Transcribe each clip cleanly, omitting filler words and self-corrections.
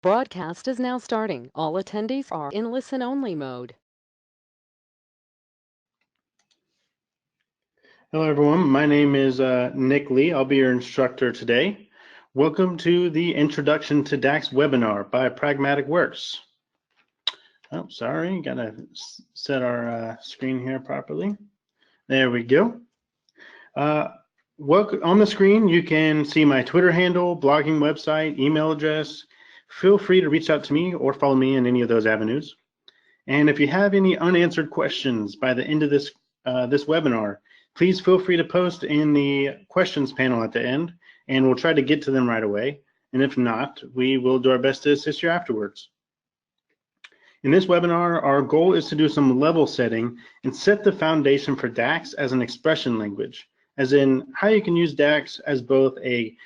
Broadcast is now starting. All attendees are in listen-only mode. Hello everyone, my name is Nick Lee. I'll be your instructor today. Welcome to the Introduction to DAX webinar by Pragmatic Works. Oh, sorry, gotta set our screen here properly. There we go. On the screen, you can see my Twitter handle, blogging website, email address. Feel free to reach out to me or follow me in any of those avenues. And if you have any unanswered questions by the end of this webinar, please feel free to post in the questions panel at the end, and we'll try to get to them right away. And if not, we will do our best to assist you afterwards. In this webinar, our goal is to do some level setting and set the foundation for DAX as an expression language, as in how you can use DAX as both a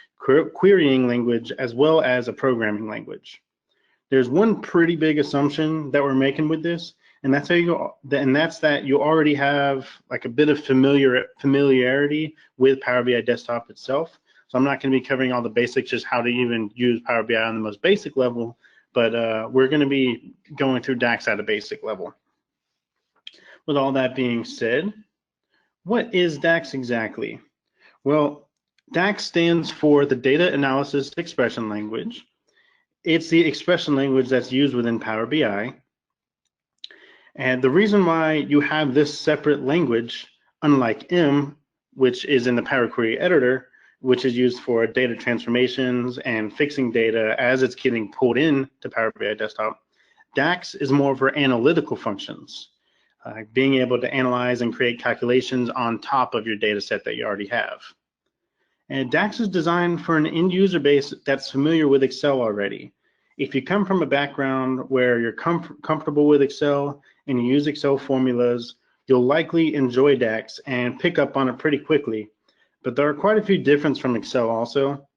querying language as well as a programming language. There's one pretty big assumption that we're making with this, and that's that you already have like a bit of familiarity with Power BI Desktop itself. So I'm not going to be covering all the basics, just how to even use Power BI on the most basic level, but we're going to be going through DAX at a basic level. With all that being said, what is DAX exactly? Well, DAX stands for the Data Analysis Expression Language. It's the expression language that's used within Power BI. And the reason why you have this separate language, unlike M, which is in the Power Query Editor, which is used for data transformations and fixing data as it's getting pulled in to Power BI Desktop, DAX is more for analytical functions, being able to analyze and create calculations on top of your data set that you already have. And DAX is designed for an end user base that's familiar with Excel already. If you come from a background where you're comfortable with Excel and you use Excel formulas, you'll likely enjoy DAX and pick up on it pretty quickly. But there are quite a few differences from Excel also.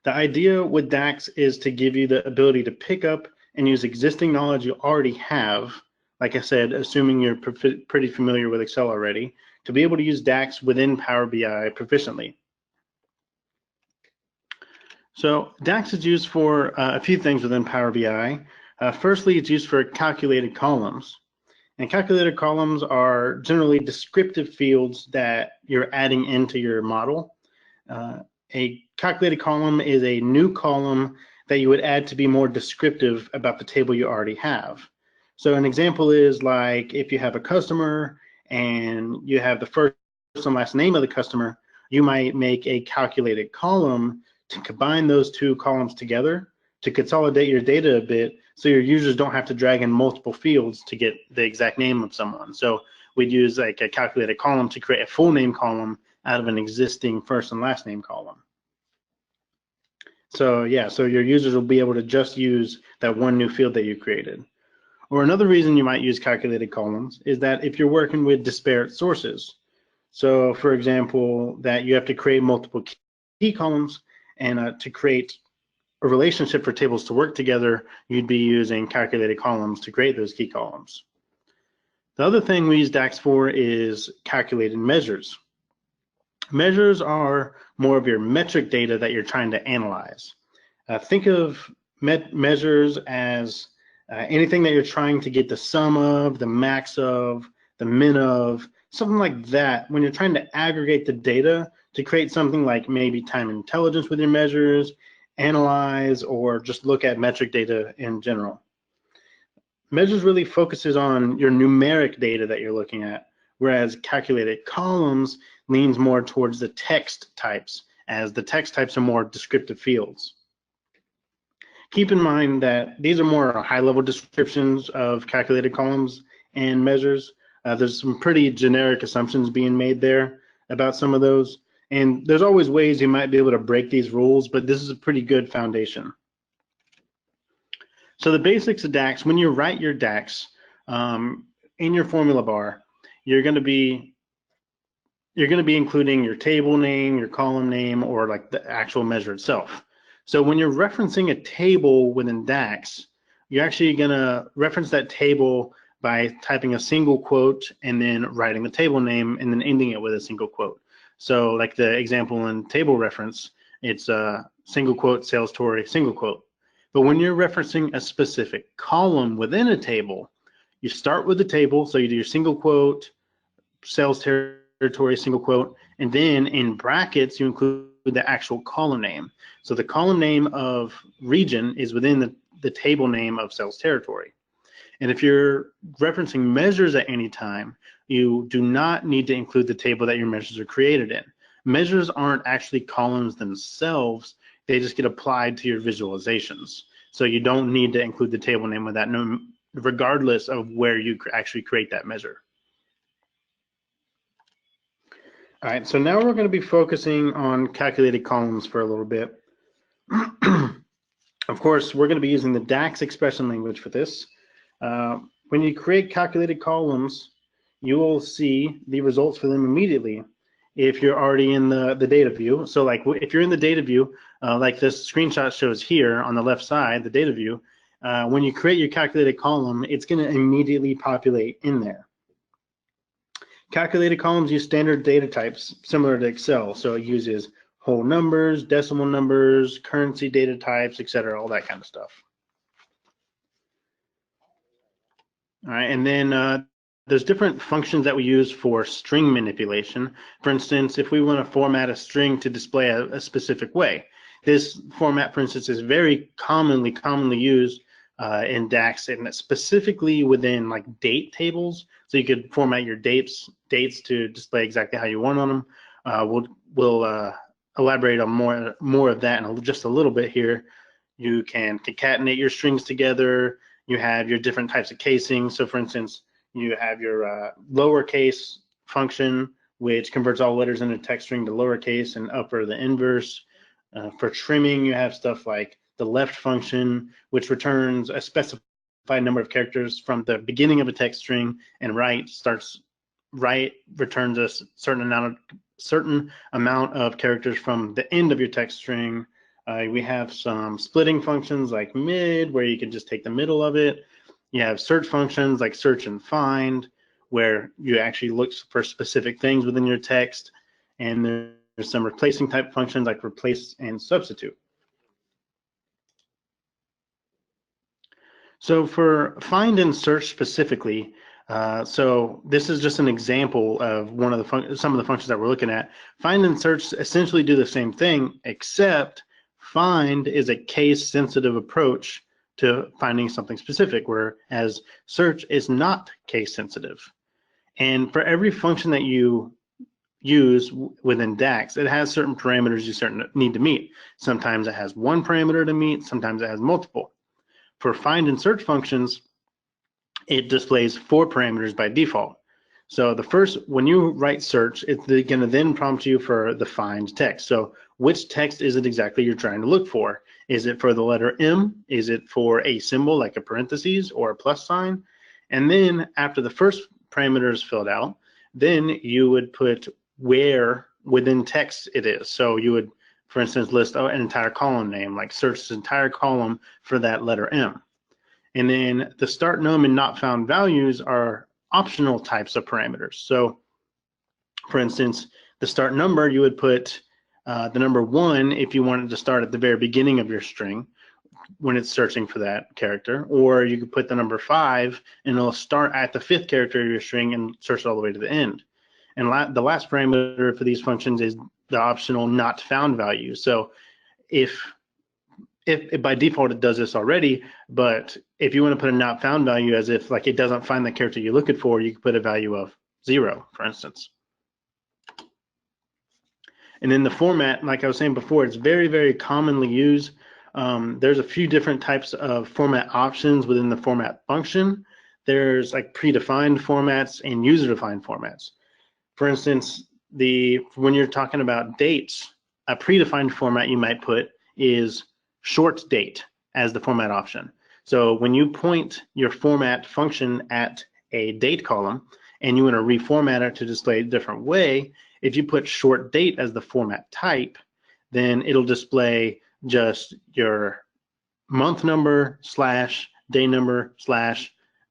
The idea with DAX is to give you the ability to pick up and use existing knowledge you already have, like I said, assuming you're pretty familiar with Excel already, to be able to use DAX within Power BI proficiently. So DAX is used for a few things within Power BI. Firstly, it's used for calculated columns. And calculated columns are generally descriptive fields that you're adding into your model. A calculated column is a new column that you would add to be more descriptive about the table you already have. So an example is like if you have a customer and you have the first and last name of the customer, you might make a calculated column to combine those two columns together to consolidate your data a bit so your users don't have to drag in multiple fields to get the exact name of someone. So we'd use like a calculated column to create a full name column out of an existing first and last name column. So yeah, so your users will be able to just use that one new field that you created. Or another reason you might use calculated columns is that if you're working with disparate sources. So for example, that you have to create multiple key columns, and to create a relationship for tables to work together, you'd be using calculated columns to create those key columns. The other thing we use DAX for is calculated measures. Measures are more of your metric data that you're trying to analyze. Think of measures as anything that you're trying to get the sum of, the max of, the min of, something like that. When you're trying to aggregate the data to create something like maybe time intelligence with your measures, analyze, or just look at metric data in general. Measures really focuses on your numeric data that you're looking at, whereas calculated columns leans more towards the text types, as the text types are more descriptive fields. Keep in mind that these are more high-level descriptions of calculated columns and measures. There's some pretty generic assumptions being made there about some of those. And there's always ways you might be able to break these rules, but this is a pretty good foundation. So the basics of DAX, when you write your DAX in your formula bar, you're going to be including your table name, your column name, or like the actual measure itself. So when you're referencing a table within DAX, you're actually going to reference that table by typing a single quote and then writing the table name and then ending it with a single quote. So like the example in table reference, it's a single quote, sales story, single quote. But when you're referencing a specific column within a table, you start with the table, so you do your single quote, sales territory, single quote, and then in brackets, you include the actual column name. So the column name of region is within the table name of sales territory. And if you're referencing measures at any time, you do not need to include the table that your measures are created in. Measures aren't actually columns themselves, they just get applied to your visualizations. So you don't need to include the table name with that, regardless of where you actually create that measure. All right, so now we're going to be focusing on calculated columns for a little bit. Of course, we're going to be using the DAX expression language for this. When you create calculated columns, you will see the results for them immediately if you're already in the data view. So like if you're in the data view, like this screenshot shows here on the left side, the data view, when you create your calculated column, it's going to immediately populate in there. Calculated columns use standard data types similar to Excel. So it uses whole numbers, decimal numbers, currency data types, etc., all that kind of stuff. All right, and then there's different functions that we use for string manipulation. For instance, if we want to format a string to display a specific way, this format, for instance, is very commonly used in DAX, and specifically within like date tables. So you could format your dates to display exactly how you want on them. We'll elaborate on more of that in just a little bit here. You can concatenate your strings together. You have your different types of casing. So for instance, you have your lowercase function, which converts all letters in a text string to lowercase, and upper the inverse. For trimming, you have stuff like the left function, which returns a specified number of characters from the beginning of a text string, and right returns a certain amount of characters from the end of your text string. We have some splitting functions like mid, where you can just take the middle of it. You have search functions like search and find, where you actually look for specific things within your text. And there's some replacing type functions like replace and substitute. So for find and search specifically, so this is just an example of some of the functions that we're looking at. Find and search essentially do the same thing, except find is a case-sensitive approach to finding something specific, whereas search is not case-sensitive. And for every function that you use within DAX, it has certain parameters you need to meet. Sometimes it has one parameter to meet, sometimes it has multiple. For find and search functions, it displays 4 parameters by default. So when you write search, it's going to then prompt you for the find text. So which text is it exactly you're trying to look for? Is it for the letter M? Is it for a symbol like a parentheses or a plus sign? And then after the first parameter is filled out, then you would put where within text it is. So you would, for instance, list an entire column name, like search this entire column for that letter M. And then the start num and not found values are optional types of parameters. So for instance, the start number, you would put the number 1 if you wanted to start at the very beginning of your string when it's searching for that character, or you could put the number 5 and it'll start at the 5th character of your string and search all the way to the end. And the last parameter for these functions is the optional not found value. So if by default it does this already, but if you want to put a not found value as if like it doesn't find the character you're looking for, you can put a value of 0, for instance. And then the format, like I was saying before, it's very commonly used. There's a few different types of format options within the format function. There's like predefined formats and user-defined formats. For instance, when you're talking about dates, a predefined format you might put is short date as the format option. So when you point your format function at a date column and you want to reformat it to display a different way, if you put short date as the format type, then it'll display just your month number / day number /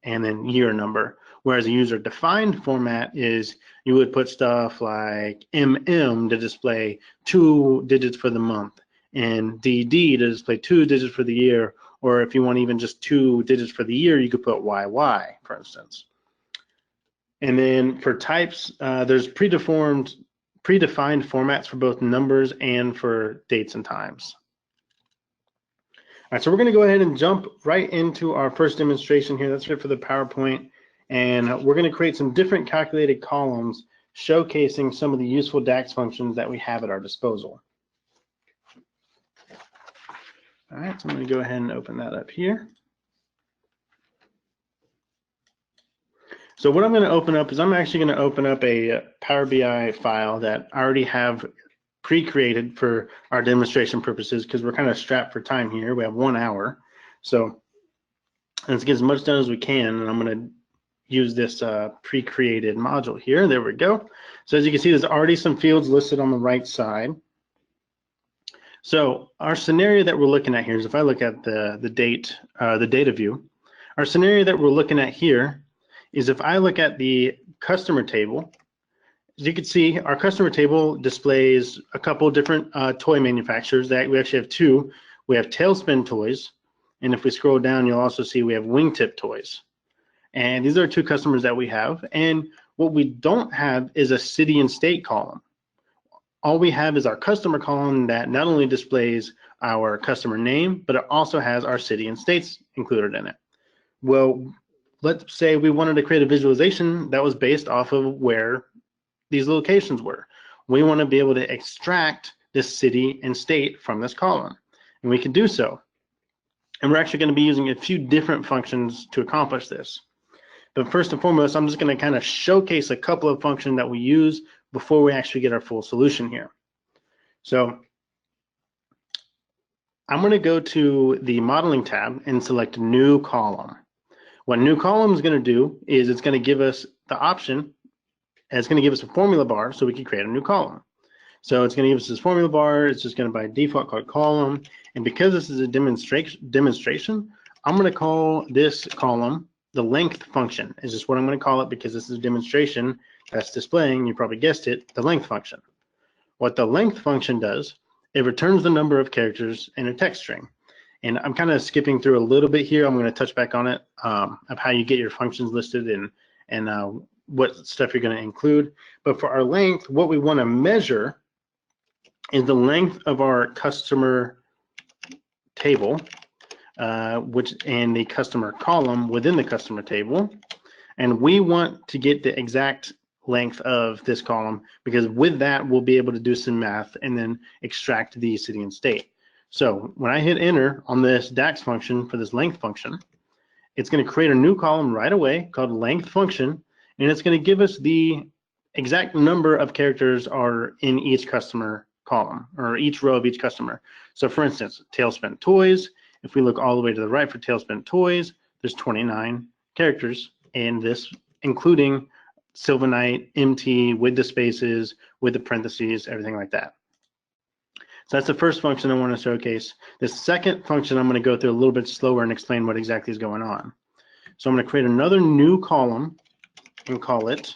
and then year number. Whereas a user defined format is you would put stuff like MM to display 2 digits for the month, and DD to display 2 digits for the year, or if you want even just 2 digits for the year, you could put YY, for instance. And then for types, there's predefined formats for both numbers and for dates and times. All right, so we're going to go ahead and jump right into our first demonstration here. That's it for the PowerPoint. And we're going to create some different calculated columns showcasing some of the useful DAX functions that we have at our disposal. All right, so I'm going to go ahead and open that up here. So what I'm going to open up is I'm actually going to open up a Power BI file that I already have pre-created for our demonstration purposes, because we're kind of strapped for time here. We have 1 hour. So let's get as much done as we can, and I'm going to use this pre-created module here. There we go. So as you can see, there's already some fields listed on the right side. So our scenario that we're looking at here is, if I look at the data view, our scenario that we're looking at here is, if I look at the customer table, as you can see, our customer table displays a couple of different toy manufacturers. That we actually have 2. We have Tailspin Toys, and if we scroll down, you'll also see we have Wingtip Toys. And these are 2 customers that we have. And what we don't have is a city and state column. All we have is our customer column that not only displays our customer name, but it also has our city and states included in it. Well, let's say we wanted to create a visualization that was based off of where these locations were. We want to be able to extract this city and state from this column, and we can do so. And we're actually going to be using a few different functions to accomplish this. But first and foremost, I'm just going to kind of showcase a couple of functions that we use before we actually get our full solution here. So I'm going to go to the modeling tab and select new column. What new column is going to do is it's going to give us the option, and it's going to give us a formula bar so we can create a new column. So it's going to give us this formula bar. It's just going to by default call column. And because this is a demonstration, I'm going to call this column the length function. Is just what I'm going to call it, because this is a demonstration that's displaying, you probably guessed it, the length function. What the length function does, it returns the number of characters in a text string. And I'm kind of skipping through a little bit here. I'm going to touch back on it, of how you get your functions listed and what stuff you're going to include. But for our length, what we want to measure is the length of our customer table, and the customer column within the customer table. And we want to get the exact length of this column, because with that, we'll be able to do some math and then extract the city and state. So when I hit enter on this DAX function for this length function, it's going to create a new column right away called length function, and it's going to give us the exact number of characters are in each customer column, or each row of each customer. So for instance, Tailspin Toys, if we look all the way to the right for Tailspin Toys, there's 29 characters in this, including Sylvanite, MT, with the spaces, with the parentheses, everything like that. So that's the first function I want to showcase. The second function I'm going to go through a little bit slower and explain what exactly is going on. So I'm going to create another new column and call it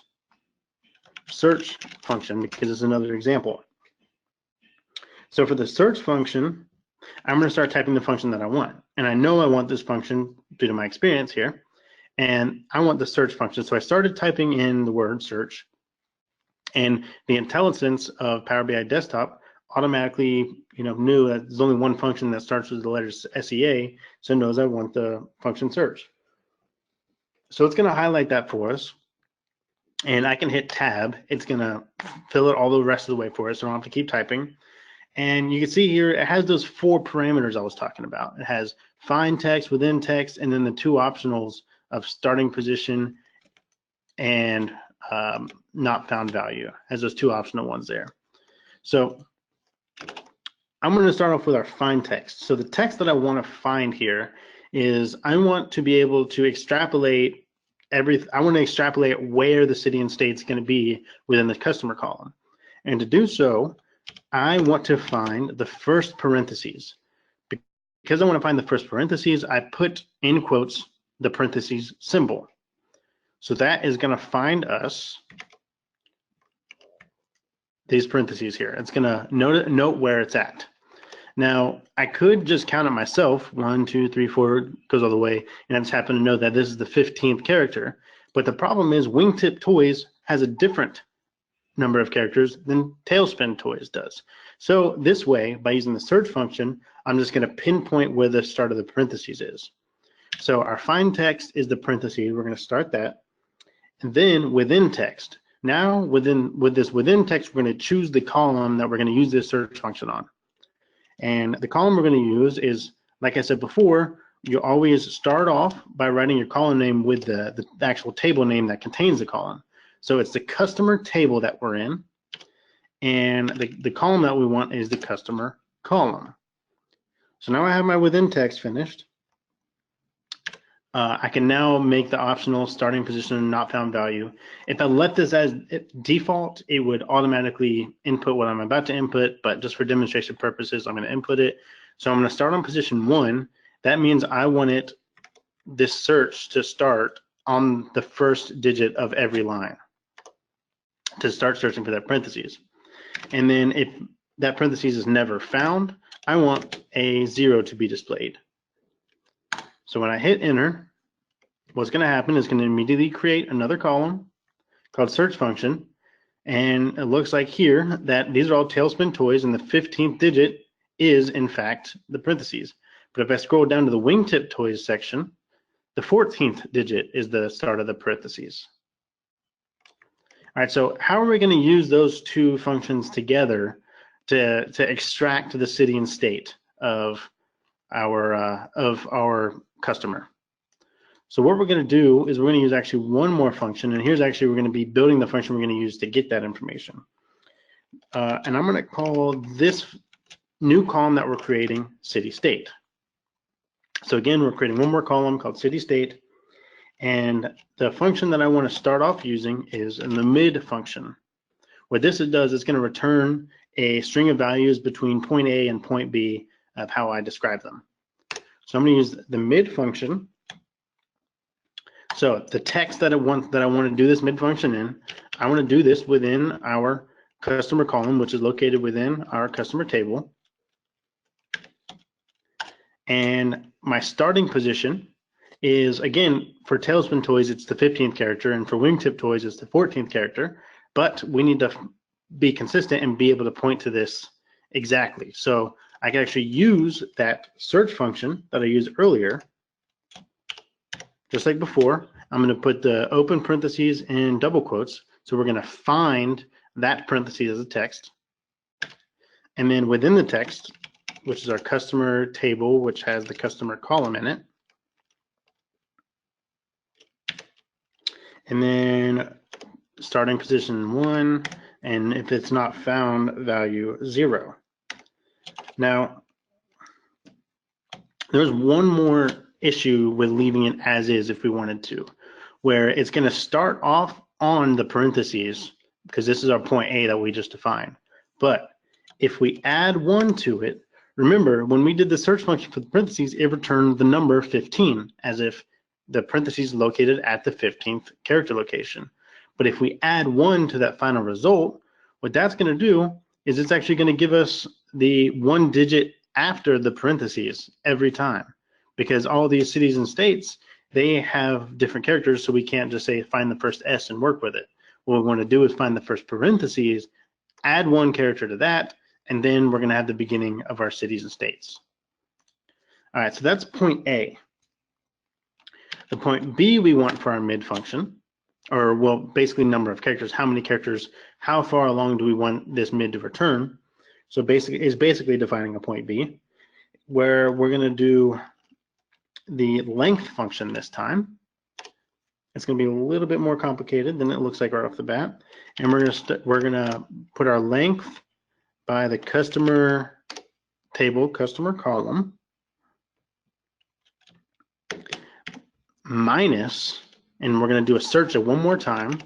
search function, because it's another example. So for the search function, I'm going to start typing the function that I want. And I know I want this function due to my experience here. And I want the search function. So I started typing in the word search, and the intelligence of Power BI Desktop automatically knew that there's only one function that starts with the letters SEA, so it knows I want the function search. So it's going to highlight that for us, and I can hit tab. It's going to fill it all the rest of the way for us, so I don't have to keep typing. And you can see here, it has those 4 parameters I was talking about. It has find text, within text, and then the 2 optionals of starting position and not found value. It has those 2 optional ones there. So I'm going to start off with our find text. So the text that I want to find here is, I want to be able to extrapolate I want to extrapolate where the city and state is going to be within the customer column. And to do so, I want to find the first parentheses. Because I want to find the first parentheses, I put in quotes the parentheses symbol. So that is going to find us these parentheses here. It's going to note where it's at. Now, I could just count it myself, 1, 2, 3, 4, goes all the way, and I just happen to know that this is the 15th character. But the problem is Wingtip Toys has a different number of characters than Tailspin Toys does. So this way, by using the search function, I'm just going to pinpoint where the start of the parentheses is. So our find text is the parentheses. We're going to start that. And then within text. Now with this within text, we're going to choose the column that we're going to use this search function on. And the column we're going to use is, like I said before, you always start off by writing your column name with the actual table name that contains the column. So it's the customer table that we're in, and the column that we want is the customer column. So now I have my within text finished. I can now make the optional starting position not found value. If I let this as default, it would automatically input what I'm about to input, but just for demonstration purposes, I'm going to input it. So I'm going to start on position 1. That means I want this search to start on the first digit of every line to start searching for that parentheses. And then if that parentheses is never found, I want a 0 to be displayed. So when I hit enter, what's going to happen is going to immediately create another column called search function. And it looks like here that these are all Tailspin Toys, and the 15th digit is in fact the parentheses. But if I scroll down to the Wingtip Toys section, the 14th digit is the start of the parentheses. All right, so how are we going to use those two functions together to extract the city and state of our customer? So what we're going to do is we're going to use actually one more function, and here's actually we're going to be building the function we're going to use to get that information. And I'm going to call this new column that we're creating city state. So again, we're creating one more column called city state, and the function that I want to start off using is in the mid function. What this does is going to return a string of values between point A and point B of how I describe them. So I'm going to use the mid function. So the text that I want to do this mid function in, I want to do this within our customer column, which is located within our customer table. And my starting position is, again, for Tailspin Toys, it's the 15th character, and for Wingtip Toys, it's the 14th character. But we need to be consistent and be able to point to this exactly. So I can actually use that search function that I used earlier. Just like before, I'm going to put the open parentheses in double quotes. So we're going to find that parentheses as a text. And then within the text, which is our customer table, which has the customer column in it. And then starting position 1, and if it's not found, value 0. Now, there's one more issue with leaving it as is if we wanted to, where it's going to start off on the parentheses, because this is our point A that we just defined. But if we add 1 to it, remember, when we did the search function for the parentheses, it returned the number 15, as if the parentheses located at the 15th character location. But if we add 1 to that final result, what that's going to do is it's actually going to give us the 1 digit after the parentheses every time, because all these cities and states, they have different characters, so we can't just say find the first S and work with it. What we want to do is find the first parentheses, add 1 character to that, and then we're going to have the beginning of our cities and states. All right, so that's point A. The point B we want for our mid function, or well, basically number of characters, how many characters, how far along do we want this mid to return? So basically defining a point B, where we're going to do the length function this time. It's going to be a little bit more complicated than it looks like right off the bat, and we're going to put our length by the customer table, customer column, minus, and we're going to do a search one more time,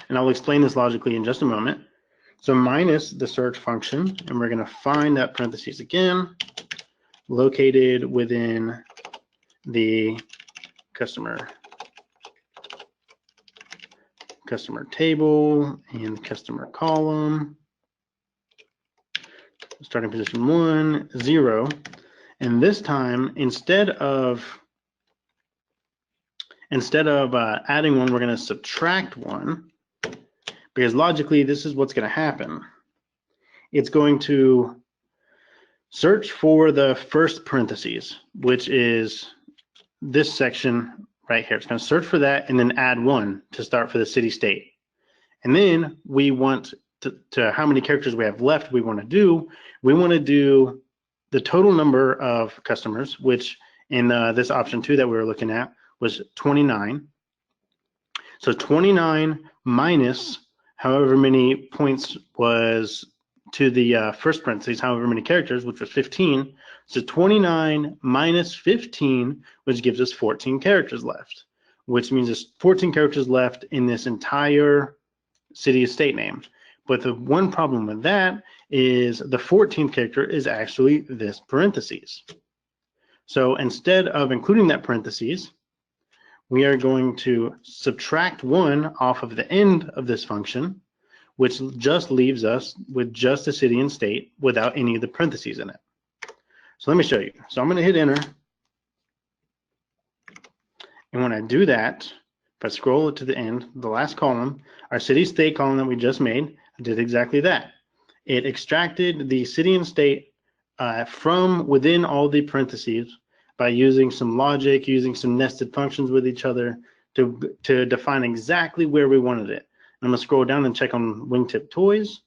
and I'll explain this logically in just a moment. So minus the search function, and we're going to find that parentheses again, located within the customer table and customer column, starting position 1, 0. And this time, instead of adding 1, we're going to subtract 1, because logically this is what's going to happen. It's going to search for the first parentheses, which is this section right here. It's going to search for that and then add 1 to start for the city state. And then we want to how many characters we have left we want to do. We want to do the total number of customers, which in this option 2 that we were looking at was 29. So 29 minus however many points was to the first parentheses, however many characters, which was 15. So 29 minus 15, which gives us 14 characters left, which means there's 14 characters left in this entire city estate name. But the one problem with that is the 14th character is actually this parentheses. So instead of including that parentheses, we are going to subtract 1 off of the end of this function, which just leaves us with just the city and state without any of the parentheses in it. So let me show you. So I'm going to hit enter. And when I do that, if I scroll to the end, the last column, our city state column that we just made, did exactly that. It extracted the city and state from within all the parentheses by using some logic, using some nested functions with each other to define exactly where we wanted it. I'm going to scroll down and check on wingtip toys.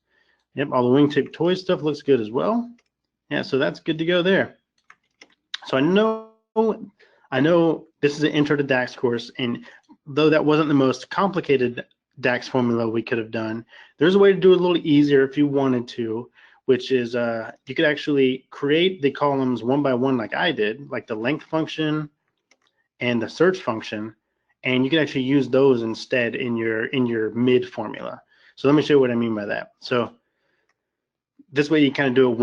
Yep, all the wingtip toys stuff looks good as well. Yeah, so that's good to go there. So I know this is an intro to DAX course, and though that wasn't the most complicated DAX formula we could have done, there's a way to do it a little easier if you wanted to, which is you could actually create the columns one by one like I did, like the length function and the search function, and you can actually use those instead in your mid formula. So let me show you what I mean by that. So this way you kind of do it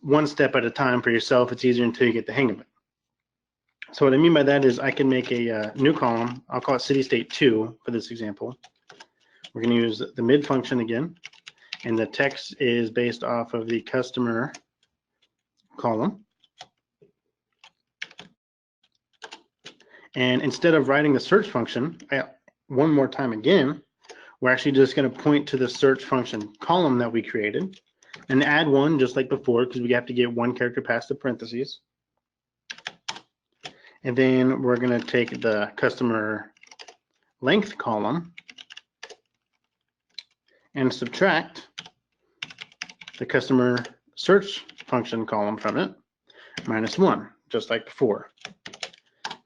one step at a time for yourself. It's easier until you get the hang of it. So what I mean by that is I can make a new column. I'll call it city state 2 for this example. We're going to use the mid function again, and the text is based off of the customer column. And instead of writing the search function one more time again, we're actually just going to point to the search function column that we created and add 1 just like before, because we have to get 1 character past the parentheses. And then we're going to take the customer length column and subtract the customer search function column from it, -1, just like before.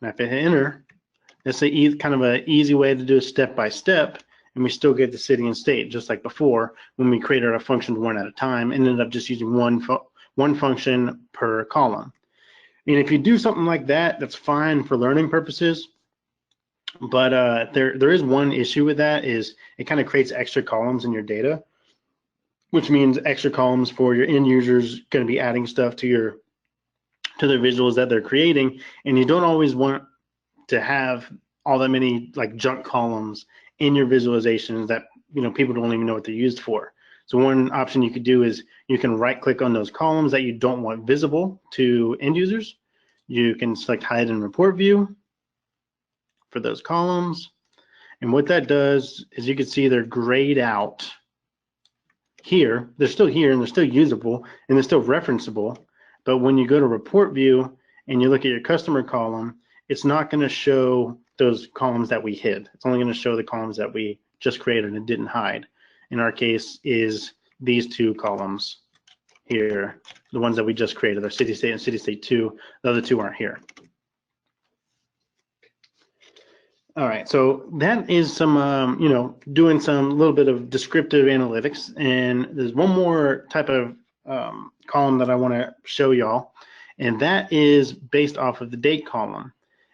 Now if I hit enter, this is kind of an easy way to do it step by step, and we still get the city and state just like before when we created our functions one at a time and ended up just using one function per column. And if you do something like that, that's fine for learning purposes. But there is one issue with that, is it kind of creates extra columns in your data, which means extra columns for your end users going to be adding stuff to their visuals that they're creating, and you don't always want to have all that many like junk columns in your visualizations that people don't even know what they're used for. So one option you could do is you can right click on those columns that you don't want visible to end users. You can select hide in report view for those columns, and what that does is you can see they're grayed out here. They're still here and they're still usable and they're still referenceable, but when you go to report view and you look at your customer column, it's not going to show those columns that we hid. It's only going to show the columns that we just created and didn't hide. In our case is these 2 columns here, the ones that we just created, our city state and city state 2. The other 2 aren't here. All right, so that is some, doing some little bit of descriptive analytics, and there's one more type of column that I want to show y'all, and that is based off of the date column.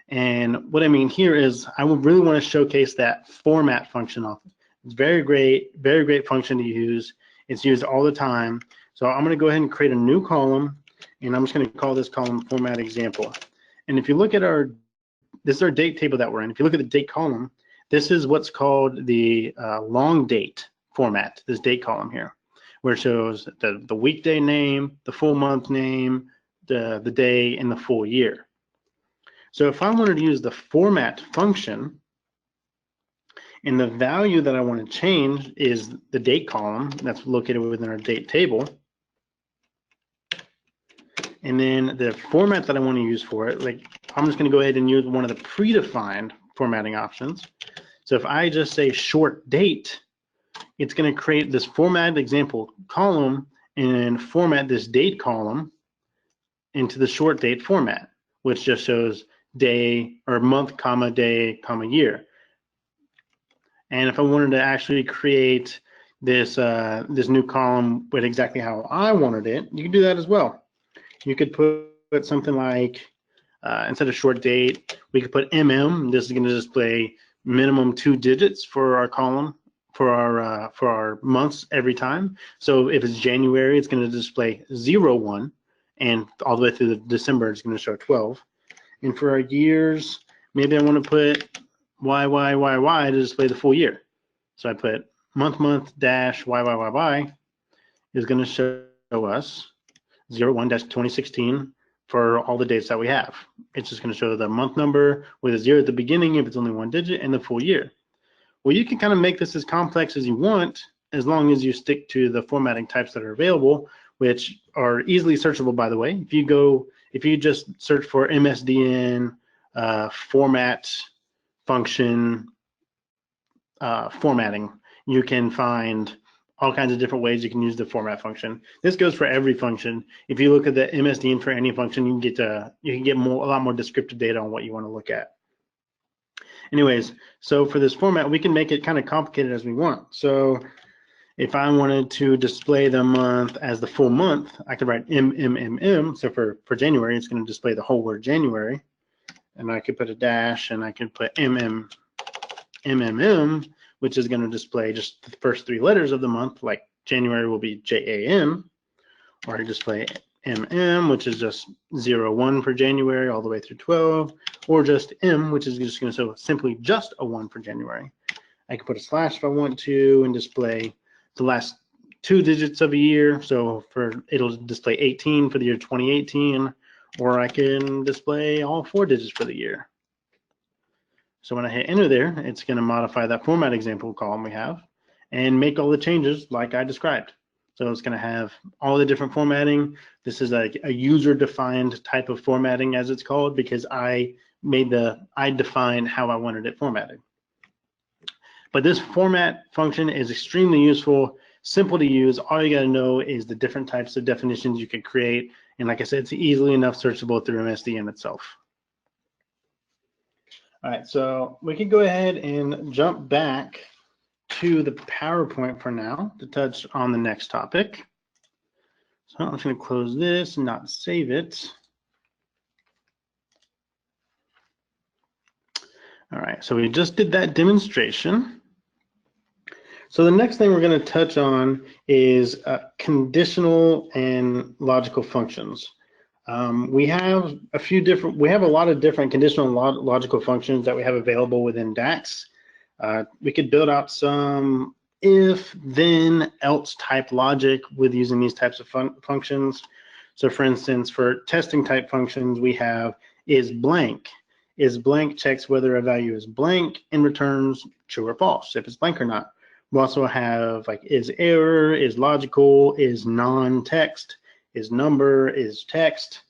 And what I mean here is I would really want to showcase that format function off. It's very great function to use. It's used all the time. So I'm going to go ahead and create a new column, and I'm just going to call this column format example. And if you look at this is our date table that we're in. If you look at the date column, this is what's called the long date format, this date column here. where it shows the weekday name, the full month name, the day, and the full year. So if I wanted to use the format function, and the value that I want to change is the date column that's located within our date table, and then the format that I want to use for it, like I'm just going to go ahead and use one of the predefined formatting options. So if I just say short date, it's going to create this format example column and format this date column into the short date format, which just shows day or month, comma, day, comma, year. And if I wanted to actually create this this new column with exactly how I wanted it, you can do that as well. You could put something like instead of short date, we could put MM. This is going to display minimum 2 digits for our column for our months every time. So if it's January, it's going to display 01, and all the way through the December, it's going to show 12. And for our years, maybe I want to put YYYY to display the full year. So I put month dash YYYY is going to show us 01-2016 for all the dates that we have. It's just going to show the month number with a 0 at the beginning if it's only 1 digit, and the full year. Well, you can kind of make this as complex as you want as long as you stick to the formatting types that are available, which are easily searchable, by the way. If you just search for MSDN format function formatting, you can find all kinds of different ways you can use the format function. This goes for every function. If you look at the MSDN for any function, you can get a lot more descriptive data on what you want to look at. Anyways, so for this format, we can make it kind of complicated as we want. So if I wanted to display the month as the full month, I could write MMMM. So for January, it's going to display the whole word January. And I could put a dash, and I could put MMMM, which is going to display just the first 3 letters of the month, like January will be JAN, or I display MM, which is just 01 for January all the way through 12, or just M, which is just going to show simply just a 1 for January. I can put a slash if I want to and display the last 2 digits of a year. So it'll display 18 for the year 2018, or I can display all 4 digits for the year. So when I hit enter there, it's going to modify that format example column we have and make all the changes like I described. So it's going to have all the different formatting. This is a user-defined type of formatting, as it's called, because I defined how I wanted it formatted. But this format function is extremely useful, simple to use. All you got to know is the different types of definitions you can create. And like I said, it's easily enough searchable through MSDN itself. All right, so we can go ahead and jump back to the PowerPoint for now to touch on the next topic. So I'm just going to close this and not save it. All right, so we just did that demonstration. So the next thing we're going to touch on is conditional and logical functions. We have a lot of different conditional and logical functions that we have available within DAX. We could build out some if, then, else type logic with using these types of functions. So for instance, for testing type functions, we have is blank. Is blank checks whether a value is blank and returns true or false, if it's blank or not. We also have like is error, is logical, is non-text, is number, is text.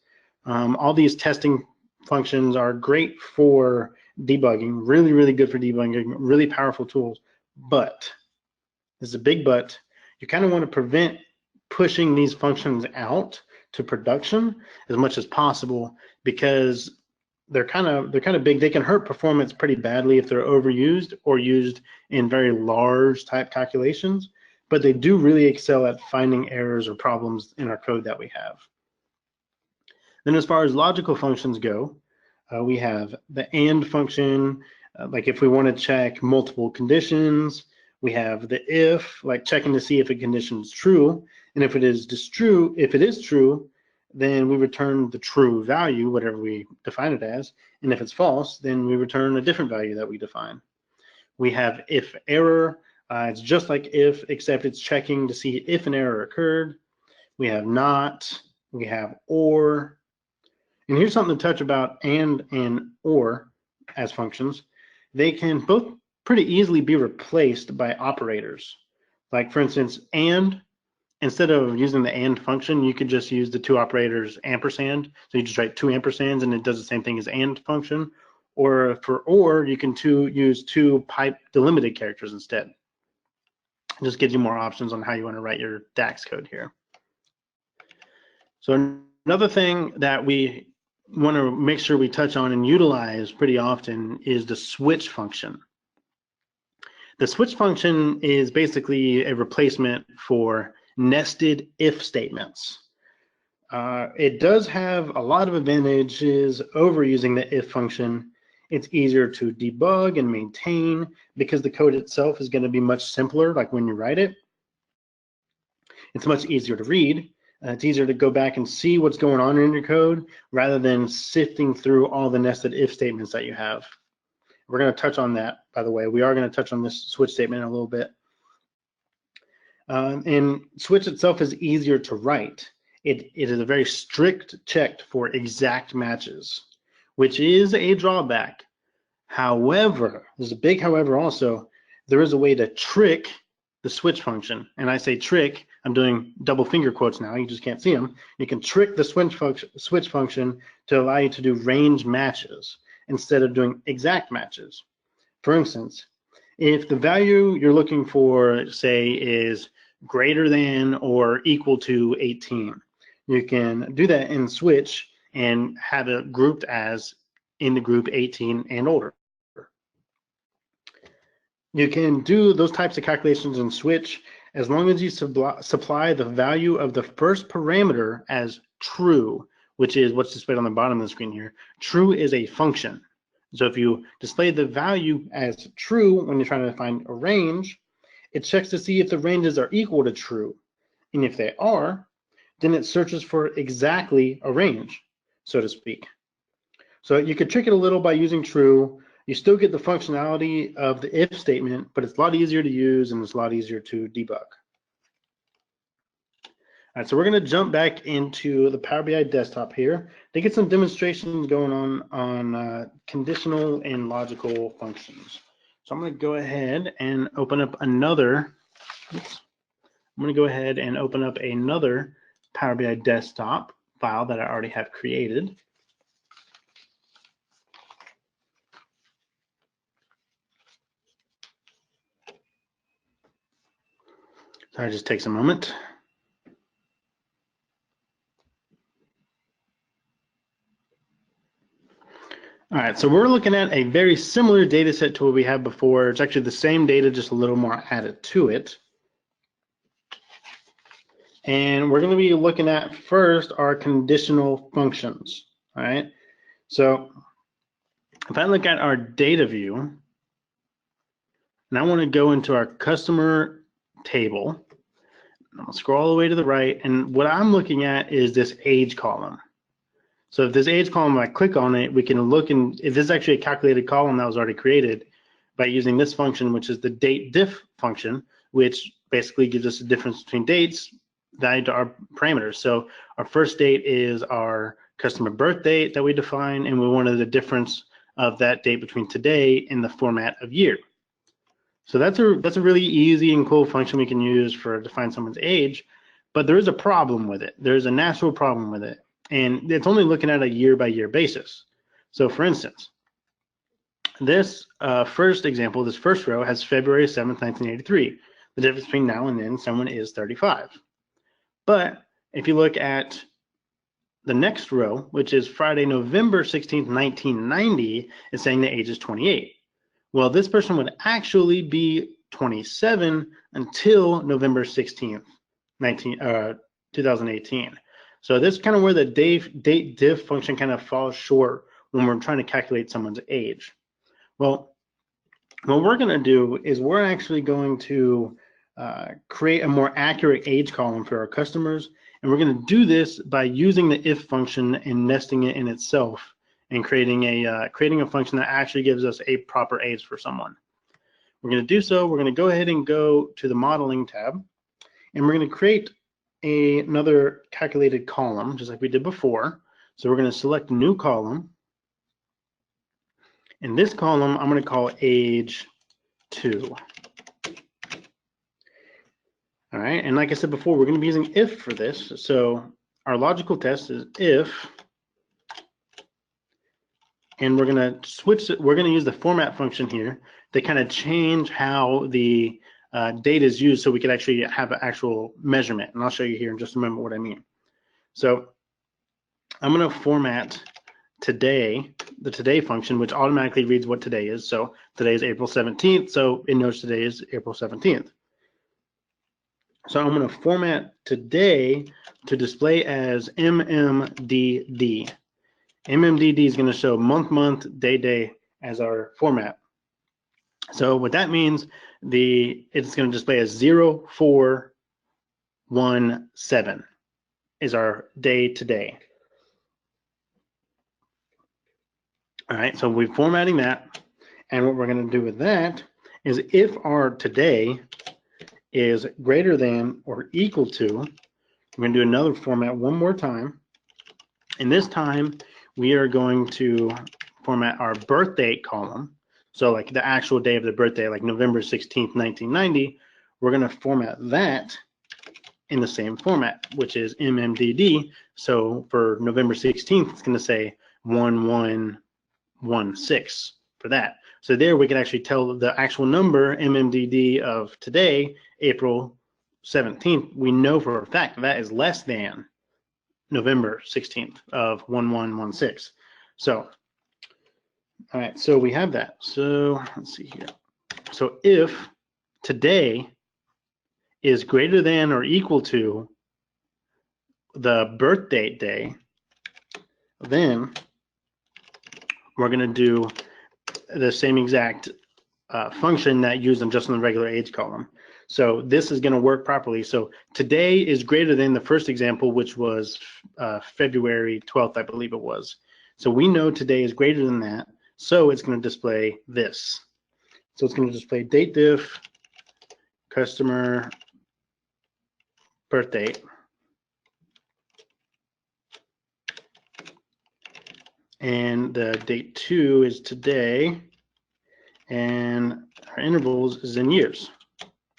All these testing functions are great for debugging, really, really good for debugging, really powerful tools. But, there's a big but, you kind of want to prevent pushing these functions out to production as much as possible, because they're kind of big. They can hurt performance pretty badly if they're overused or used in very large type calculations, but they do really excel at finding errors or problems in our code that we have. Then as far as logical functions go, we have the AND function, like if we want to check multiple conditions. We have the if, like checking to see if a condition is true, and if it is true, then we return the true value, whatever we define it as, and if it's false, then we return a different value that we define. We have if error, It's just like if, except it's checking to see if an error occurred. We have not, we have or. And here's something to touch about and or as functions. They can both pretty easily be replaced by operators. Like for instance, and, instead of using the and function, you could just use the two operators ampersand. So you just write two ampersands and it does the same thing as and function. Or for or, you can use two pipe delimited characters instead. It just gives you more options on how you want to write your DAX code here. So another thing that we want to make sure we touch on and utilize pretty often is the switch function. The switch function is basically a replacement for nested if statements. It does have a lot of advantages over using the if function. It's easier to debug and maintain because the code itself is going to be much simpler, like when you write it. It's much easier to read. It's easier to go back and see what's going on in your code rather than sifting through all the nested if statements that you have. We're going to touch on that, by the way. We are going to touch on this switch statement in a little bit. And switch itself is easier to write. It is a very strict check for exact matches, which is a drawback. However, there's a big however also, there is a way to trick the switch function. And I say trick, I'm doing double finger quotes now, you just can't see them. You can trick the switch function to allow you to do range matches instead of doing exact matches. For instance, if the value you're looking for, say, is greater than or equal to 18, you can do that in switch and have it grouped as in the group 18 and older. You can do those types of calculations in switch as long as you supply the value of the first parameter as true, which is what's displayed on the bottom of the screen here. True is a function. So if you display the value as true when you're trying to find a range, it checks to see if the ranges are equal to true. And if they are, then it searches for exactly a range, so to speak. So you could trick it a little by using true. You still get the functionality of the if statement, but it's a lot easier to use and it's a lot easier to debug. All right, so we're going to jump back into the Power BI desktop here to get some demonstrations going on conditional and logical functions. So I'm going to go ahead and open up another. I'm going to go ahead and open up another Power BI desktop file that I already have created. Sorry, just takes a moment. All right, so we're looking at a very similar data set to what we had before. It's actually the same data, just a little more added to it. And we're going to be looking at first our conditional functions. All right, so if I look at our data view, and I want to go into our customer table, I'll scroll all the way to the right, and what I'm looking at is this age column. So if this age column, I click on it, we can look, and if this is actually a calculated column that was already created by using this function, which is the date diff function, which basically gives us the difference between dates valued to our parameters. So our first date is our customer birth date that we define, and we wanted the difference of that date between today in the format of year. So that's a really easy and cool function we can use for define someone's age, but there is a problem with it. There's a natural problem with it, and it's only looking at a year-by-year basis. So for instance, this first example, this first row has February 7th, 1983. The difference between now and then, someone is 35. But if you look at the next row, which is Friday, November 16th, 1990, it's saying the age is 28. Well, this person would actually be 27 until November 16th, 2018. So this is kind of where the date diff function kind of falls short when we're trying to calculate someone's age. Well, what we're going to do is we're actually going to create a more accurate age column for our customers, and we're going to do this by using the if function and nesting it in itself and creating a function that actually gives us a proper age for someone. we're going to do so. We're going to go ahead and go to the modeling tab, and we're going to create another calculated column, just like we did before. So we're going to select new column. In this column, I'm going to call age 2. All right, and like I said before, we're going to be using if for this. So our logical test is if, and we're going to switch it. We're going to use the format function here to kind of change how the data is used so we can actually have an actual measurement. And I'll show you here in just a moment what I mean. So I'm going to format today, the today function, which automatically reads what today is. So today is April 17th, so it knows today is April 17th. So I'm going to format today to display as MMDD. MMDD is going to show month, day as our format. So what that means, it's going to display as 0417 is our day today. All right, so we're formatting that, and what we're going to do with that is if our today is greater than or equal to, we're going to do another format one more time, and this time we are going to format our birth date column. So like the actual day of the birthday, like November 16th, 1990, we're going to format that in the same format, which is MMDD. So for November 16th, it's going to say 1116 for that. So there we can actually tell the actual number MMDD of today, April 17th. We know for a fact that is less than November 16th of 1116. So, all right, so we have that. So let's see here. So if today is greater than or equal to the birth date day, then we're going to do the same exact function that used just in the regular age column. So this is going to work properly. So today is greater than the first example, which was February 12th, I believe it was. So we know today is greater than that. So it's going to display this. So it's going to display date diff, customer birth date. And the date 2 is today, and our intervals is in years. All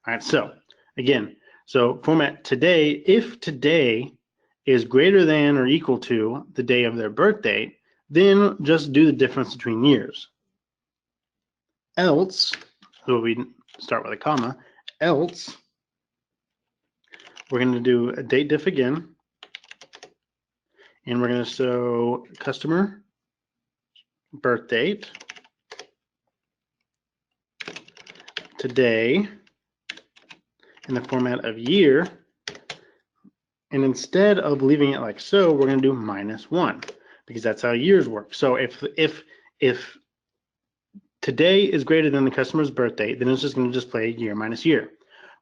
right, so again, so format today, if today is greater than or equal to the day of their birth date, then just do the difference between years. Else, so we start with a comma, else, we're going to do a date diff again, and we're going to show customer birth date today in the format of year, and instead of leaving it like so, we're going to do -1 because that's how years work. So if today is greater than the customer's birth date, then it's just going to display year minus year.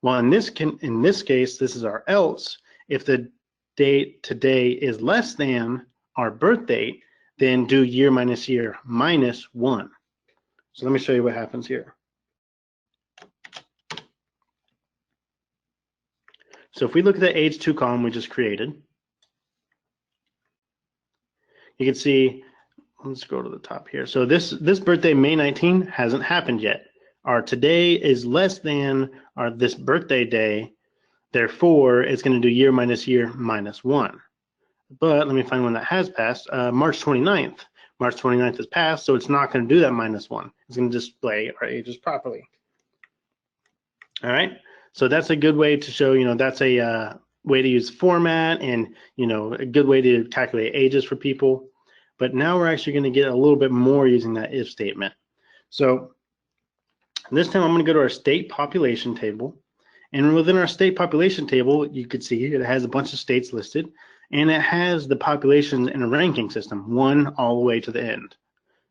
Well, in this case, this is our else. If the date today is less than our birth date, then do year minus year -1. So let me show you what happens here. So if we look at the age 2 column we just created, you can see, let's go to the top here. So this birthday, May 19, hasn't happened yet. Our today is less than this birthday day, therefore it's going to do year minus year -1. But let me find one that has passed. March 29th. March 29th has passed, so it's not going to do that -1. It's going to display our ages properly. All right. So that's a good way to show, that's a way to use format and, a good way to calculate ages for people. But now we're actually going to get a little bit more using that if statement. So this time I'm going to go to our state population table. And within our state population table, you could see it has a bunch of states listed, and it has the populations in a ranking system, 1 all the way to the end.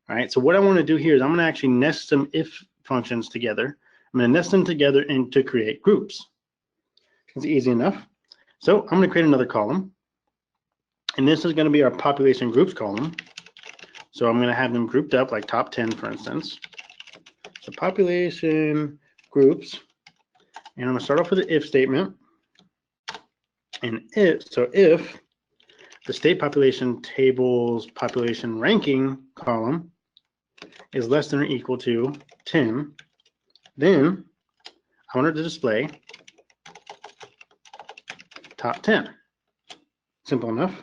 All right. So what I want to do here is I'm going to actually nest some if functions together. I'm going to nest them together and to create groups. It's easy enough. So I'm going to create another column, and this is going to be our population groups column. So I'm going to have them grouped up like top 10, for instance. So So population groups, and I'm going to start off with the if statement. And if the state population table's population ranking column is less than or equal to 10, then I want it to display top 10. Simple enough.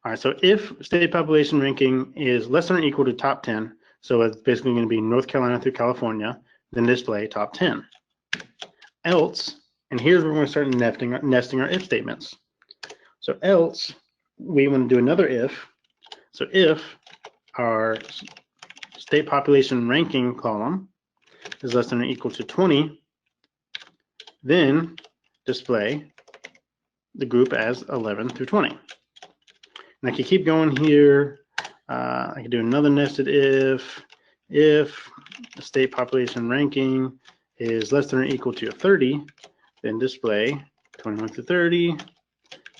All right, so if state population ranking is less than or equal to top 10, so it's basically going to be North Carolina through California, then display top 10. Else, and here's where we're going to start nesting our if statements. So else, we want to do another if. So if our state population ranking column is less than or equal to 20, then display the group as 11 through 20. And I can keep going here. I can do another nested if the state population ranking is less than or equal to 30, then display 21 through 30.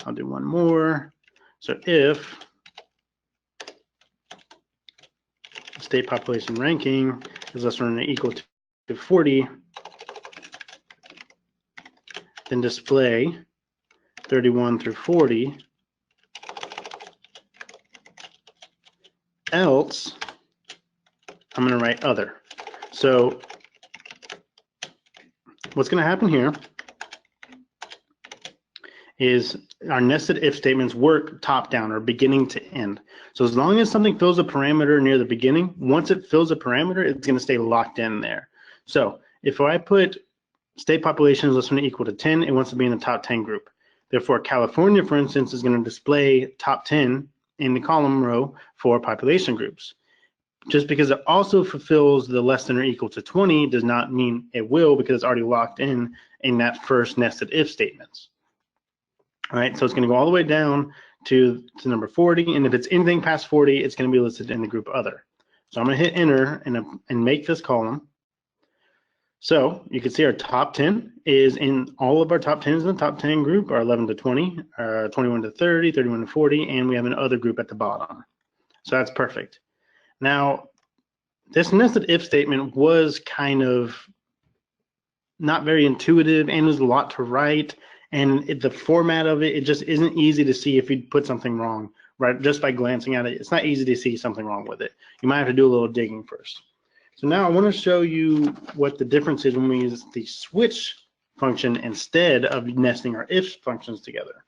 I'll do one more. So if the state population ranking is less than or equal to 40, then display 31 through 40. Else, I'm going to write other. So what's going to happen here is our nested if statements work top down or beginning to end. So as long as something fills a parameter near the beginning, once it fills a parameter, it's going to stay locked in there. So if I put state population is less than or equal to 10, it wants to be in the top 10 group. Therefore, California, for instance, is going to display top 10 in the column row for population groups. Just because it also fulfills the less than or equal to 20 does not mean it will, because it's already locked in that first nested if statements. All right, so it's going to go all the way down to number 40, and if it's anything past 40, it's going to be listed in the group other. So I'm going to hit enter and make this column. So you can see our top 10 is in all of our top 10s in the top 10 group are 11 to 20, 21 to 30, 31 to 40, and we have an other group at the bottom. So that's perfect. Now, this nested if statement was kind of not very intuitive, and there's a lot to write, and the format of it just isn't easy to see if you put something wrong, right? Just by glancing at it, it's not easy to see something wrong with it. You might have to do a little digging first. So now I want to show you what the difference is when we use the switch function instead of nesting our if functions together.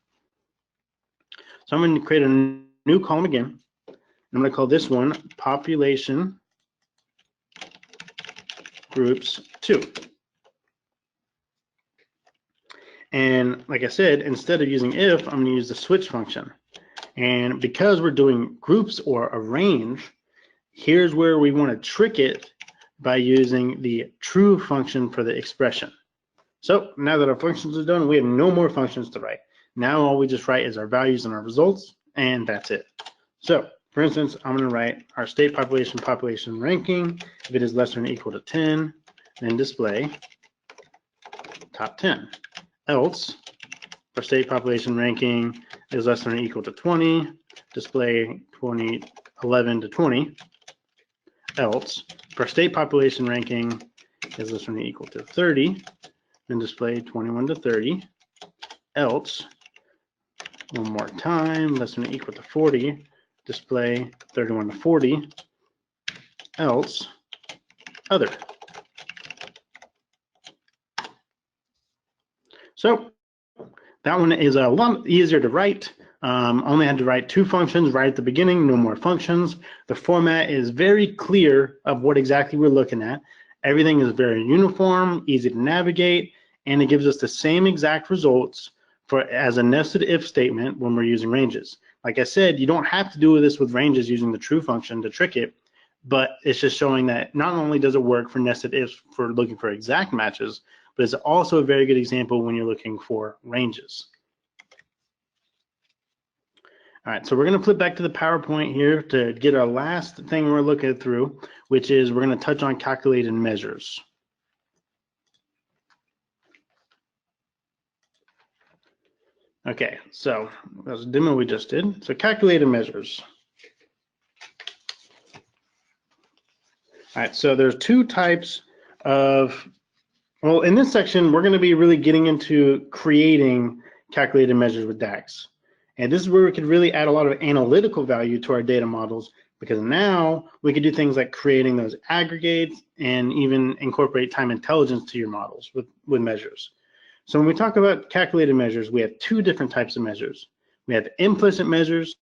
So I'm going to create a new column again. I'm going to call this one population groups 2. And like I said, instead of using if, I'm going to use the switch function. And because we're doing groups or a range, here's where we want to trick it by using the true function for the expression. So now that our functions are done, we have no more functions to write. Now all we just write is our values and our results, and that's it. So for instance, I'm going to write our state population ranking. If it is less than or equal to 10, then display top 10. Else, for state population ranking is less than or equal to 20, display 11 to 20. Else, for state population ranking is less than or equal to 30, then display 21 to 30. Else, one more time, less than or equal to 40, display 31 to 40. Else, other. So that one is a lot easier to write. Only had to write 2 functions right at the beginning, no more functions. The format is very clear of what exactly we're looking at. Everything is very uniform, easy to navigate, and it gives us the same exact results as a nested if statement when we're using ranges. Like I said, you don't have to do this with ranges using the true function to trick it, but it's just showing that not only does it work for nested ifs for looking for exact matches, but it's also a very good example when you're looking for ranges. All right, so we're going to flip back to the PowerPoint here to get our last thing we're looking through, which is we're going to touch on calculated measures. Okay, so that was a demo we just did. So calculated measures. All right, so there's two types of, well, in this section, we're going to be really getting into creating calculated measures with DAX. And this is where we could really add a lot of analytical value to our data models, because now we could do things like creating those aggregates and even incorporate time intelligence to your models with measures. So when we talk about calculated measures, we have two different types of measures. We have implicit measures.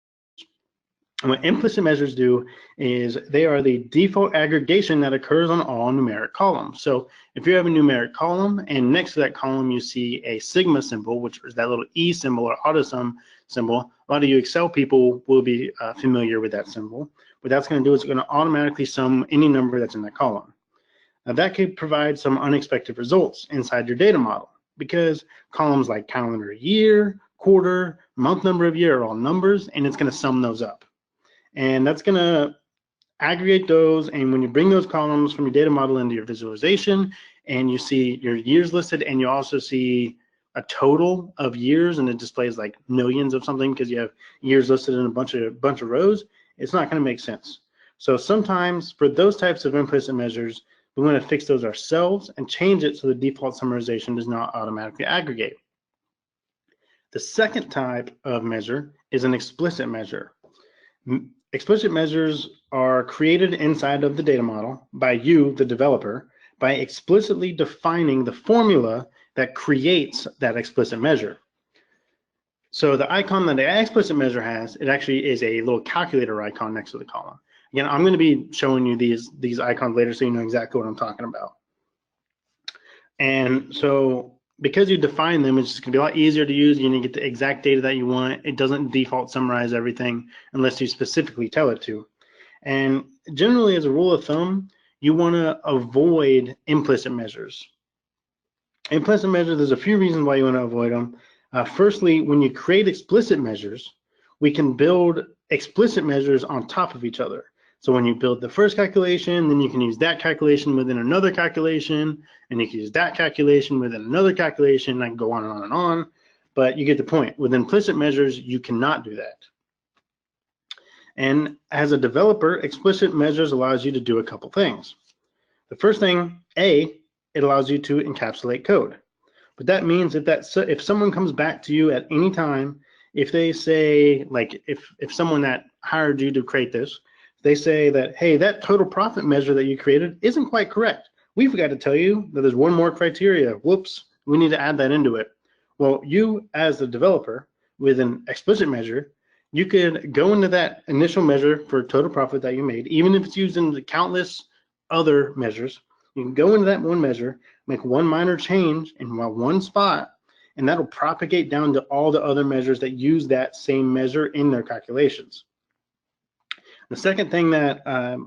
And what implicit measures do is they are the default aggregation that occurs on all numeric columns. So if you have a numeric column and next to that column you see a sigma symbol, which is that little E symbol or autosum symbol, a lot of you Excel people will be familiar with that symbol. What that's going to do is it's going to automatically sum any number that's in that column. Now that could provide some unexpected results inside your data model, because columns like calendar year, quarter, month number of year are all numbers, and it's going to sum those up. And that's going to aggregate those. And when you bring those columns from your data model into your visualization, and you see your years listed, and you also see a total of years, and it displays like millions of something because you have years listed in a bunch of rows, it's not going to make sense. So sometimes for those types of implicit measures, we want to fix those ourselves and change it so the default summarization does not automatically aggregate. The second type of measure is an explicit measure. Explicit measures are created inside of the data model by you, the developer, by explicitly defining the formula that creates that explicit measure. So the icon that the explicit measure has, it actually is a little calculator icon next to the column. Again, I'm going to be showing you these icons later so you know exactly what I'm talking about. And so because you define them, it's just going to be a lot easier to use. You're going to get the exact data that you want. It doesn't default summarize everything unless you specifically tell it to. And generally, as a rule of thumb, you want to avoid implicit measures. Implicit measures, there's a few reasons why you want to avoid them. Firstly, when you create explicit measures, we can build explicit measures on top of each other. So when you build the first calculation, then you can use that calculation within another calculation, and you can use that calculation within another calculation, and I can go on and on and on. But you get the point. With implicit measures, you cannot do that. And as a developer, explicit measures allows you to do a couple things. The first thing, it allows you to encapsulate code. But that means if someone comes back to you at any time, if they say, like if someone that hired you to create this, they say that, hey, that total profit measure that you created isn't quite correct. We forgot to tell you that there's one more criteria. Whoops, we need to add that into it. Well, you as the developer with an explicit measure, you could go into that initial measure for total profit that you made, even if it's used in the countless other measures. You can go into that one measure, make one minor change in one spot, and that'll propagate down to all the other measures that use that same measure in their calculations. The second thing that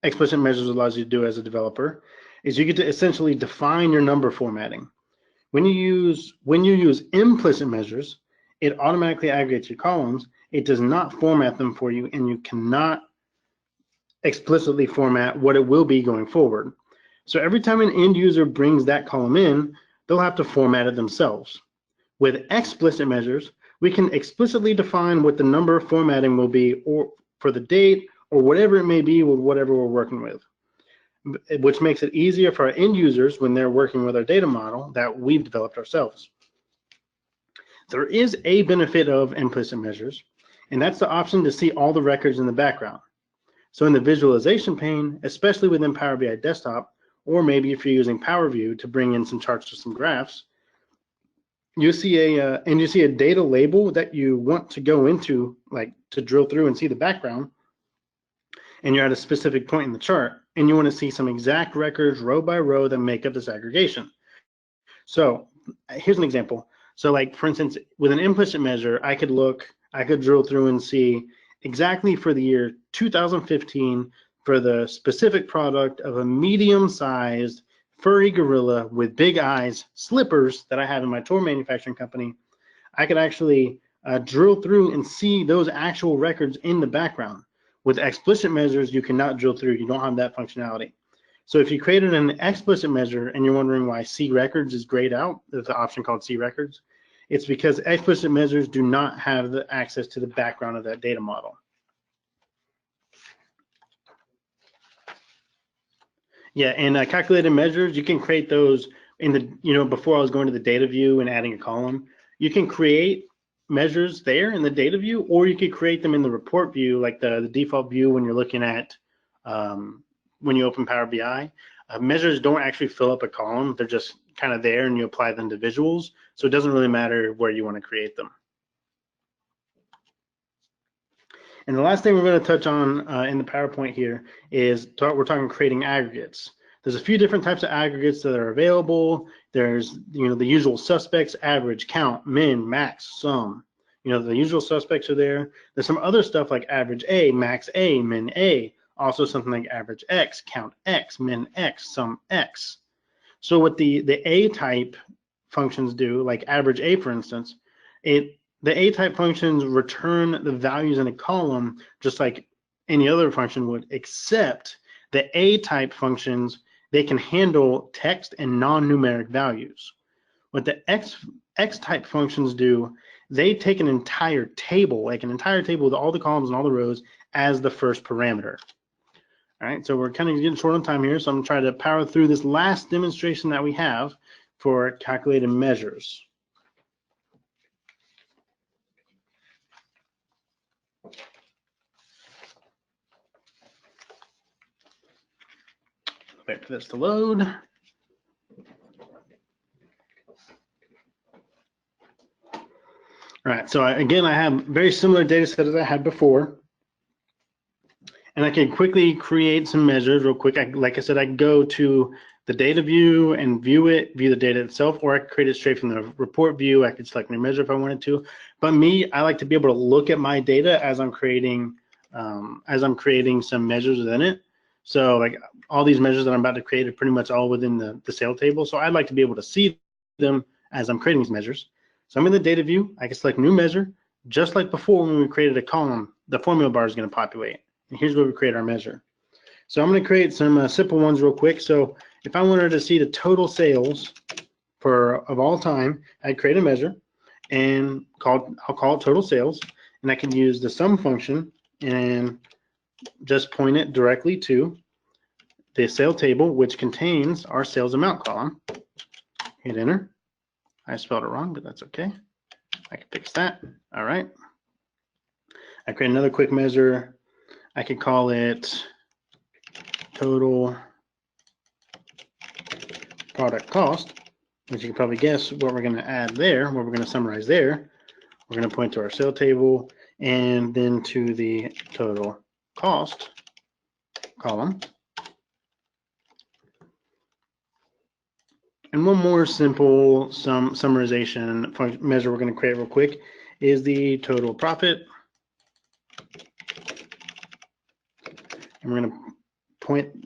explicit measures allows you to do as a developer is you get to essentially define your number formatting. When you use implicit measures, it automatically aggregates your columns. It does not format them for you, and you cannot explicitly format what it will be going forward. So every time an end user brings that column in, they'll have to format it themselves. With explicit measures, we can explicitly define what the number formatting will be, or for the date, or whatever it may be with whatever we're working with, which makes it easier for our end users when they're working with our data model that we've developed ourselves. There is a benefit of implicit measures, and that's the option to see all the records in the background. So in the visualization pane, especially within Power BI Desktop, or maybe if you're using Power View to bring in some charts or some graphs, you see a data label that you want to go into, like to drill through and see the background, and you're at a specific point in the chart, and you want to see some exact records row by row that make up this aggregation. So here's an example. So like, for instance, with an implicit measure, I could drill through and see exactly for the year 2015 for the specific product of a medium-sized furry gorilla with big eyes slippers that I have in my toy manufacturing company. I could actually drill through and see those actual records in the background. With explicit measures, you cannot drill through. You don't have that functionality. So if you created an explicit measure and you're wondering why see records is grayed out, there's an option called see records. It's because explicit measures do not have the access to the background of that data model. Yeah, and calculated measures, you can create those in the, before I was going to the data view and adding a column, you can create measures there in the data view, or you could create them in the report view, like the default view when you're looking at, when you open Power BI. Measures don't actually fill up a column. They're just kind of there and you apply them to visuals. So it doesn't really matter where you want to create them. And the last thing we're going to touch on in the PowerPoint here is we're talking creating aggregates. There's a few different types of aggregates that are available. There's, the usual suspects: average, count, min, max, sum. The usual suspects are there. There's some other stuff like average A, max A, min A. Also something like average X, count X, min X, sum X. So what the A type functions do, like average A, for instance, the A type functions return the values in a column just like any other function would, except the A type functions, they can handle text and non-numeric values. What the X type functions do, they take an entire table, like an entire table with all the columns and all the rows as the first parameter. All right, so we're kind of getting short on time here, so I'm going to try to power through this last demonstration that we have for calculated measures. Wait for this to load. All right, so again, I have very similar data set as I had before. And I can quickly create some measures real quick. Like I said, I can go to the data view and view the data itself, or I could create it straight from the report view. I could select my measure if I wanted to. But me, I like to be able to look at my data as I'm creating some measures within it. So like all these measures that I'm about to create are pretty much all within the sale table. So I'd like to be able to see them as I'm creating these measures. So I'm in the data view. I can select new measure. Just like before when we created a column, the formula bar is going to populate. And here's where we create our measure. So I'm going to create some simple ones real quick. So if I wanted to see the total sales of all time, I'd create a measure and I'll call it total sales. And I can use the sum function and just point it directly to the sale table, which contains our sales amount column. Hit enter. I spelled it wrong, but that's okay. I can fix that. All right. I create another quick measure. I could call it total product cost, which you can probably guess what we're going to add there, what we're going to summarize there. We're going to point to our sale table and then to the total cost column. And one more simple summarization measure we're going to create real quick is the total profit. And we're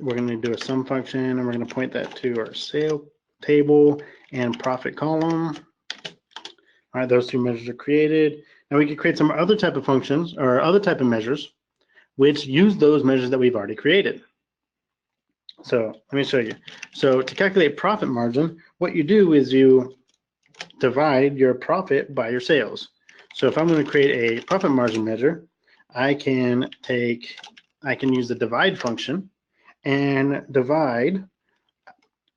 going to do a sum function, and we're going to point that to our sale table and profit column. All right, those two measures are created. Now we can create some other type of functions or other type of measures which use those measures that we've already created. So let me show you. So to calculate profit margin, what you do is you divide your profit by your sales. So if I'm going to create a profit margin measure, I can use the divide function and divide.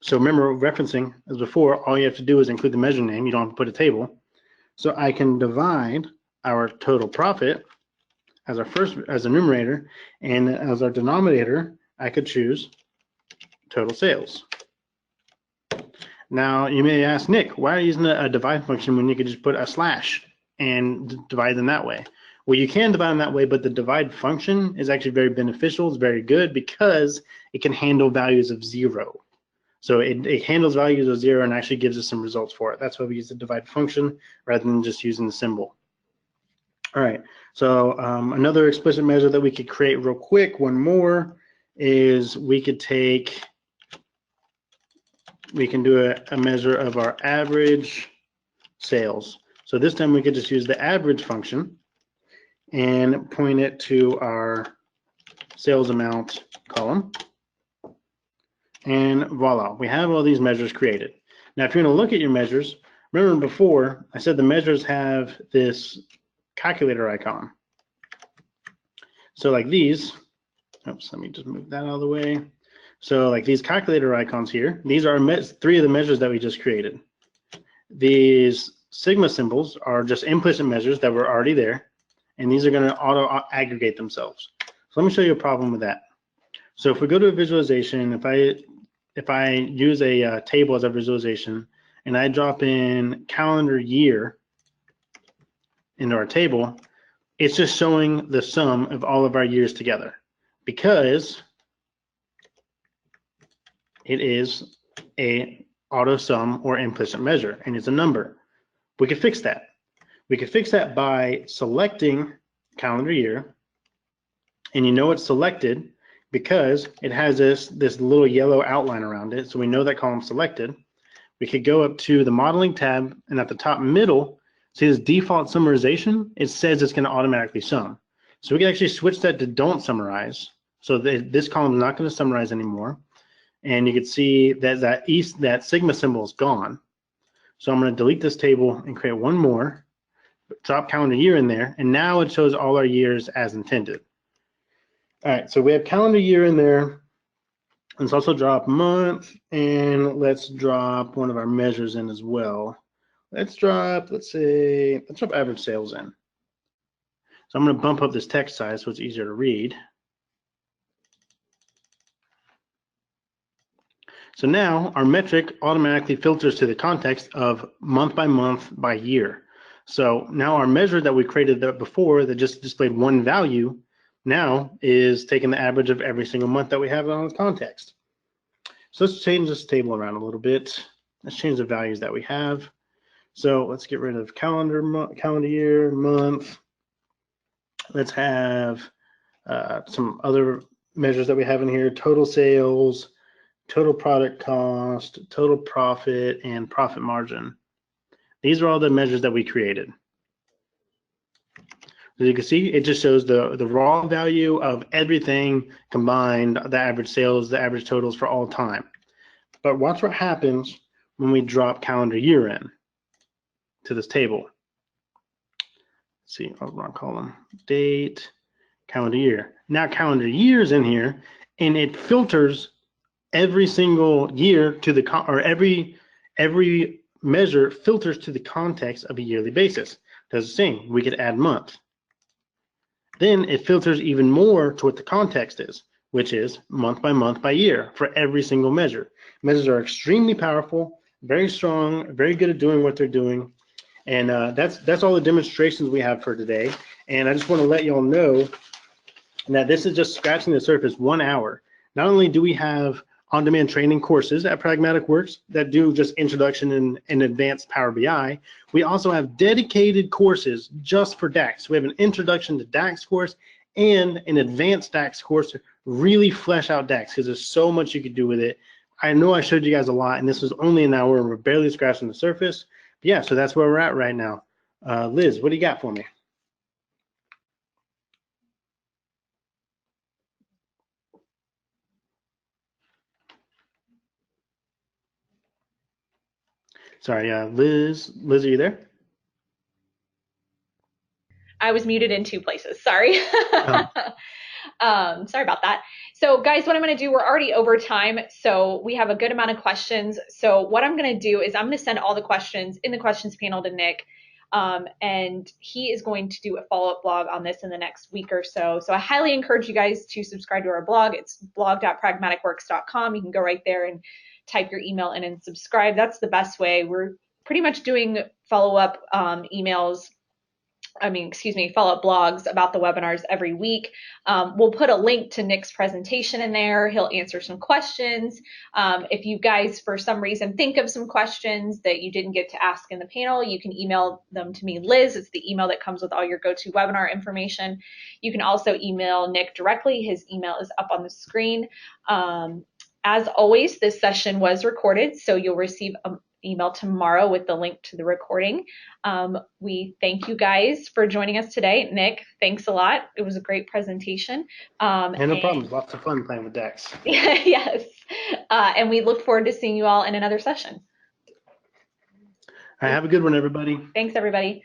So remember, referencing as before, all you have to do is include the measure name. You don't have to put a table. So I can divide our total profit as a numerator, and as our denominator, I could choose total sales. Now you may ask, Nick, why are you using a divide function when you could just put a slash and divide them that way? Well, you can divide them that way, but the divide function is actually very beneficial. It's very good because it can handle values of 0. So it handles values of 0 and actually gives us some results for it. That's why we use the divide function rather than just using the symbol. All right, so another explicit measure that we could create real quick, one more, is we can do a measure of our average sales. So this time we could just use the average function and point it to our sales amount column. And voila, we have all these measures created. Now, if you're going to look at your measures, remember before I said the measures have this calculator icon. So like these, oops, let me just move that out of the way. So like these calculator icons here, these are 3 of the measures that we just created. These sigma symbols are just implicit measures that were already there, and these are going to auto aggregate themselves. So let me show you a problem with that. So if we go to a visualization, if I use a table as a visualization, and I drop in calendar year into our table, it's just showing the sum of all of our years together because it is a auto sum or implicit measure, and it's a number. We could fix that. We could fix that by selecting calendar year, and you know it's selected because it has this little yellow outline around it, so we know that column's selected. We could go up to the modeling tab, and at the top middle, see this default summarization? It says it's going to automatically sum. So we can actually switch that to don't summarize. So this column is not going to summarize anymore. And you can see that that sigma symbol is gone. So I'm going to delete this table and create one more, drop calendar year in there, and now it shows all our years as intended. All right, so we have calendar year in there. Let's also drop month, and let's drop one of our measures in as well. Let's drop average sales in. So I'm going to bump up this text size so it's easier to read. So now our metric automatically filters to the context of month by year. So now our measure that we created before that just displayed one value now is taking the average of every single month that we have on the context. So let's change this table around a little bit. Let's change the values that we have. So let's get rid of calendar year, month. Let's have some other measures that we have in here: total sales, total product cost, total profit, and profit margin. These are all the measures that we created. As you can see, it just shows the raw value of everything combined, the average sales, the average totals for all time. But watch what happens when we drop calendar year in to this table. Let's see, wrong column, date, calendar year. Now calendar year's in here, and it filters every single year to the every measure filters to the context of a yearly basis. Does the same. We could add month. Then it filters even more to what the context is, which is month by year for every single measure. Measures are extremely powerful, very strong, very good at doing what they're doing. And that's all the demonstrations we have for today. And I just want to let you all know that this is just scratching the surface, 1 hour. Not only do we have on-demand training courses at Pragmatic Works that do just introduction and advanced Power BI, we also have dedicated courses just for DAX. We have an introduction to DAX course and an advanced DAX course to really flesh out DAX because there's so much you could do with it. I know I showed you guys a lot, and this was only an hour, and we're barely scratching the surface. But yeah, so that's where we're at right now. Liz, what do you got for me? Sorry, Liz, are you there? I was muted in 2 places. Sorry. Sorry about that. So guys, what I'm going to do, we're already over time. So we have a good amount of questions. So what I'm going to do is I'm going to send all the questions in the questions panel to Nick. And he is going to do a follow-up blog on this in the next week or so. So I highly encourage you guys to subscribe to our blog. It's blog.pragmaticworks.com. You can go right there and type your email in and subscribe. That's the best way. We're pretty much doing follow-up follow-up blogs about the webinars every week. We'll put a link to Nick's presentation in there. He'll answer some questions. If you guys, for some reason, think of some questions that you didn't get to ask in the panel, you can email them to me, Liz. It's the email that comes with all your GoToWebinar information. You can also email Nick directly. His email is up on the screen. As always, this session was recorded, so you'll receive an email tomorrow with the link to the recording. We thank you guys for joining us today. Nick, thanks a lot. It was a great presentation. No problem. Lots of fun playing with DAX. Yes. And we look forward to seeing you all in another session. All right, have a good one, everybody. Thanks, everybody.